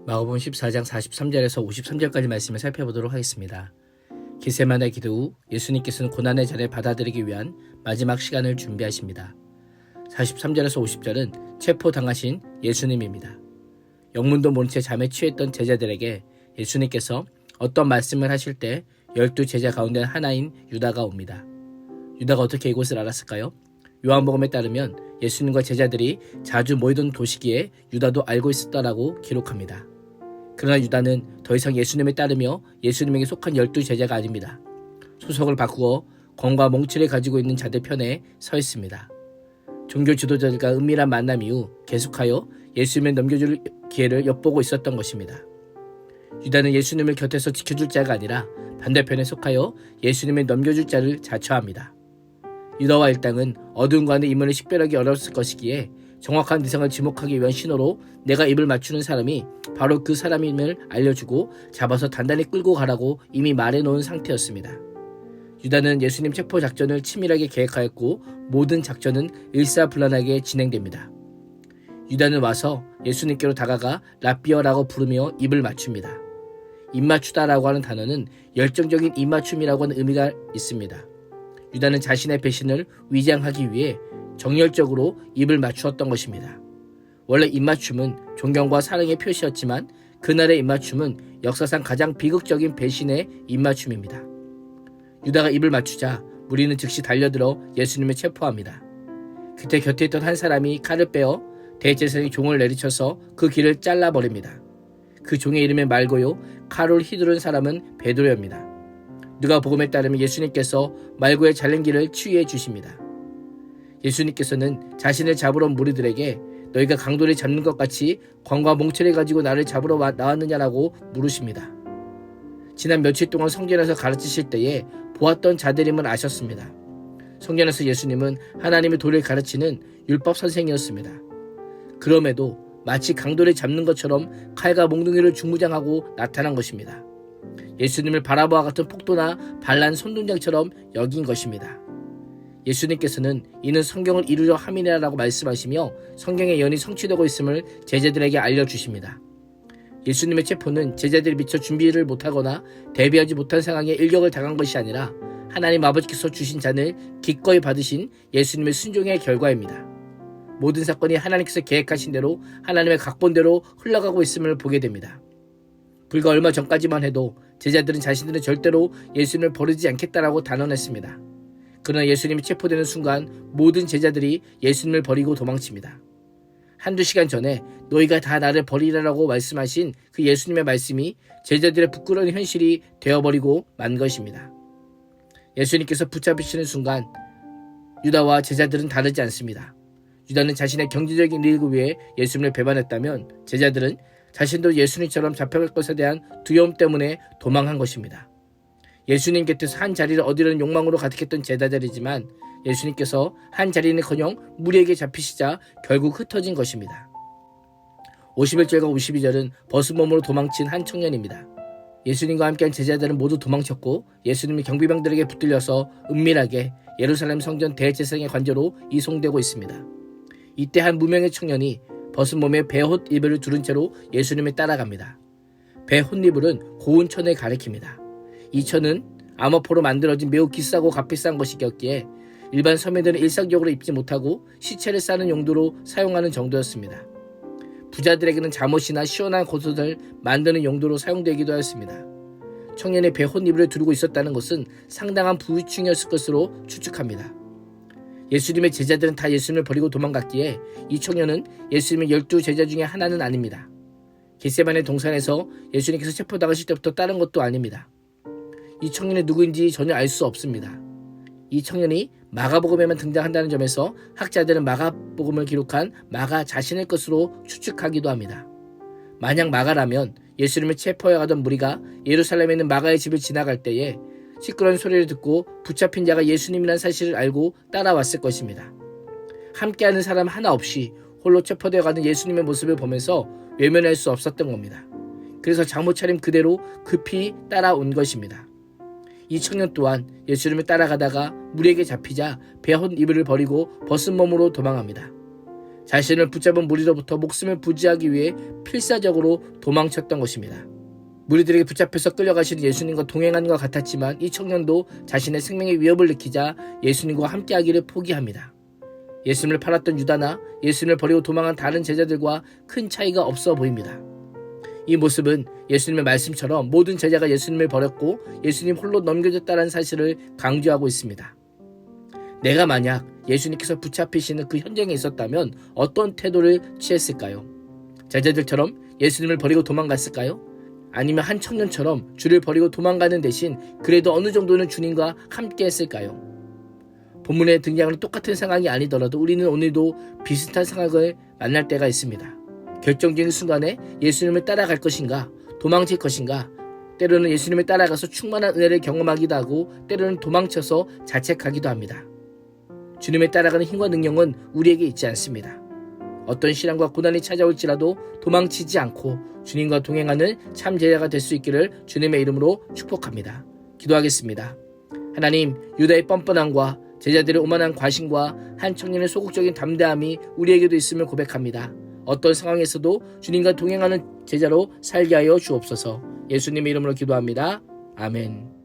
마가복음 14장 43절에서 53절까지 말씀을 살펴보도록 하겠습니다. 겟세마네 기도 후 예수님께서는 고난의 잔을 받아들이기 위한 마지막 시간을 준비하십니다. 43절에서 50절은 체포당하신 예수님입니다. 영문도 모른 채 잠에 취했던 제자들에게 예수님께서 어떤 말씀을 하실 때 12제자 가운데 하나인 유다가 옵니다. 유다가 어떻게 이곳을 알았을까요? 요한복음에 따르면 예수님과 제자들이 자주 모이던 도시기에 유다도 알고 있었다라고 기록합니다. 그러나 유다는 더 이상 예수님에 따르며 예수님에게 속한 12제자가 아닙니다. 소속을 바꾸어 권과 몽치를 가지고 있는 자들 편에 서 있습니다. 종교 지도자들과 은밀한 만남 이후 계속하여 예수님을 넘겨줄 기회를 엿보고 있었던 것입니다. 유다는 예수님을 곁에서 지켜줄 자가 아니라 반대편에 속하여 예수님을 넘겨줄 자를 자처합니다. 유다와 일당은 어두운 관의 인물을 식별하기 어려웠을 것이기에 정확한 대상을 지목하기 위한 신호로 내가 입을 맞추는 사람이 바로 그 사람임을 알려주고 잡아서 단단히 끌고 가라고 이미 말해놓은 상태였습니다. 유다는 예수님 체포 작전을 치밀하게 계획하였고 모든 작전은 일사불란하게 진행됩니다. 유다는 와서 예수님께로 다가가 라비어라고 부르며 입을 맞춥니다. 입맞추다라고 하는 단어는 열정적인 입맞춤이라고 하는 의미가 있습니다. 유다는 자신의 배신을 위장하기 위해 정열적으로 입을 맞추었던 것입니다. 원래 입맞춤은 존경과 사랑의 표시였지만 그날의 입맞춤은 역사상 가장 비극적인 배신의 입맞춤입니다. 유다가 입을 맞추자 무리는 즉시 달려들어 예수님을 체포합니다. 그때 곁에 있던 한 사람이 칼을 빼어 대제사장이 종을 내리쳐서 그 길을 잘라버립니다. 그 종의 이름이 말고요, 칼을 휘두른 사람은 베드로입니다. 누가복음에 따르면 예수님께서 말고의 잘린 길을 치유해 주십니다. 예수님께서는 자신을 잡으러 온 무리들에게 너희가 강도를 잡는 것 같이 권과 몽치를 가지고 나를 잡으러 나왔느냐라고 물으십니다. 지난 며칠 동안 성전에서 가르치실 때에 보았던 자들임을 아셨습니다. 성전에서 예수님은 하나님의 도를 가르치는 율법 선생이었습니다. 그럼에도 마치 강도를 잡는 것처럼 칼과 몽둥이를 중무장하고 나타난 것입니다. 예수님을 바라보아 같은 폭도나 반란 손동작처럼 여긴 것입니다. 예수님께서는 이는 성경을 이루려 함이라고 말씀하시며 성경의 예언이 성취되고 있음을 제자들에게 알려주십니다. 예수님의 체포는 제자들이 미처 준비를 못하거나 대비하지 못한 상황에 일격을 당한 것이 아니라 하나님 아버지께서 주신 잔을 기꺼이 받으신 예수님의 순종의 결과입니다. 모든 사건이 하나님께서 계획하신 대로 하나님의 각본대로 흘러가고 있음을 보게 됩니다. 불과 얼마 전까지만 해도 제자들은 자신들은 절대로 예수님을 버리지 않겠다라고 단언했습니다. 그러나 예수님이 체포되는 순간 모든 제자들이 예수님을 버리고 도망칩니다. 한두 시간 전에 너희가 다 나를 버리라라고 말씀하신 그 예수님의 말씀이 제자들의 부끄러운 현실이 되어버리고 만 것입니다. 예수님께서 붙잡히시는 순간 유다와 제자들은 다르지 않습니다. 유다는 자신의 경제적인 이익을 위해 예수님을 배반했다면 제자들은 자신도 예수님처럼 잡혀갈 것에 대한 두려움 때문에 도망한 것입니다. 예수님 곁에서 한 자리를 얻으려는 욕망으로 가득했던 제자들이지만 예수님께서 한 자리는커녕 무리에게 잡히시자 결국 흩어진 것입니다. 51절과 52절은 벗은 몸으로 도망친 한 청년입니다. 예수님과 함께한 제자들은 모두 도망쳤고 예수님이 경비병들에게 붙들려서 은밀하게 예루살렘 성전 대제사장의 관저로 이송되고 있습니다. 이때 한 무명의 청년이 벗은 몸에 배옷 이불을 두른 채로 예수님을 따라갑니다. 배옷 이불은 고운 천을 가리킵니다. 이 천은 암호포로 만들어진 매우 비싸고 값비싼 것이었기에 일반 서민들은 일상적으로 입지 못하고 시체를 싸는 용도로 사용하는 정도였습니다. 부자들에게는 잠옷이나 시원한 겉옷을 만드는 용도로 사용되기도 하였습니다. 청년의 배옷 이불을 두르고 있었다는 것은 상당한 부유층이었을 것으로 추측합니다. 예수님의 제자들은 다 예수님을 버리고 도망갔기에 이 청년은 예수님의 12제자 중에 하나는 아닙니다. 겟세마네 동산에서 예수님께서 체포당하실 때부터 다른 것도 아닙니다. 이 청년이 누구인지 전혀 알 수 없습니다. 이 청년이 마가복음에만 등장한다는 점에서 학자들은 마가복음을 기록한 마가 자신의 것으로 추측하기도 합니다. 만약 마가라면 예수님을 체포해 가던 무리가 예루살렘에 있는 마가의 집을 지나갈 때에 시끄러운 소리를 듣고 붙잡힌 자가 예수님이라는 사실을 알고 따라왔을 것입니다. 함께하는 사람 하나 없이 홀로 체포되어 가는 예수님의 모습을 보면서 외면할 수 없었던 겁니다. 그래서 잠옷 차림 그대로 급히 따라온 것입니다. 이 청년 또한 예수님을 따라가다가 무리에게 잡히자 배옷 이불을 버리고 벗은 몸으로 도망합니다. 자신을 붙잡은 무리로부터 목숨을 부지하기 위해 필사적으로 도망쳤던 것입니다. 무리들에게 붙잡혀서 끌려가시는 예수님과 동행하는 것 같았지만 이 청년도 자신의 생명의 위협을 느끼자 예수님과 함께하기를 포기합니다. 예수님을 팔았던 유다나 예수님을 버리고 도망한 다른 제자들과 큰 차이가 없어 보입니다. 이 모습은 예수님의 말씀처럼 모든 제자가 예수님을 버렸고 예수님 홀로 넘겨졌다는 사실을 강조하고 있습니다. 내가 만약 예수님께서 붙잡히시는 그 현장에 있었다면 어떤 태도를 취했을까요? 제자들처럼 예수님을 버리고 도망갔을까요? 아니면 한 청년처럼 주를 버리고 도망가는 대신 그래도 어느 정도는 주님과 함께 했을까요? 본문에 등장하는 똑같은 상황이 아니더라도 우리는 오늘도 비슷한 상황을 만날 때가 있습니다. 결정적인 순간에 예수님을 따라갈 것인가, 도망칠 것인가, 때로는 예수님을 따라가서 충만한 은혜를 경험하기도 하고 때로는 도망쳐서 자책하기도 합니다. 주님을 따라가는 힘과 능력은 우리에게 있지 않습니다. 어떤 시련과 고난이 찾아올지라도 도망치지 않고 주님과 동행하는 참 제자가 될 수 있기를 주님의 이름으로 축복합니다. 기도하겠습니다. 하나님, 유다의 뻔뻔함과 제자들의 오만한 과신과 한 청년의 소극적인 담대함이 우리에게도 있음을 고백합니다. 어떤 상황에서도 주님과 동행하는 제자로 살게 하여 주옵소서. 예수님의 이름으로 기도합니다. 아멘.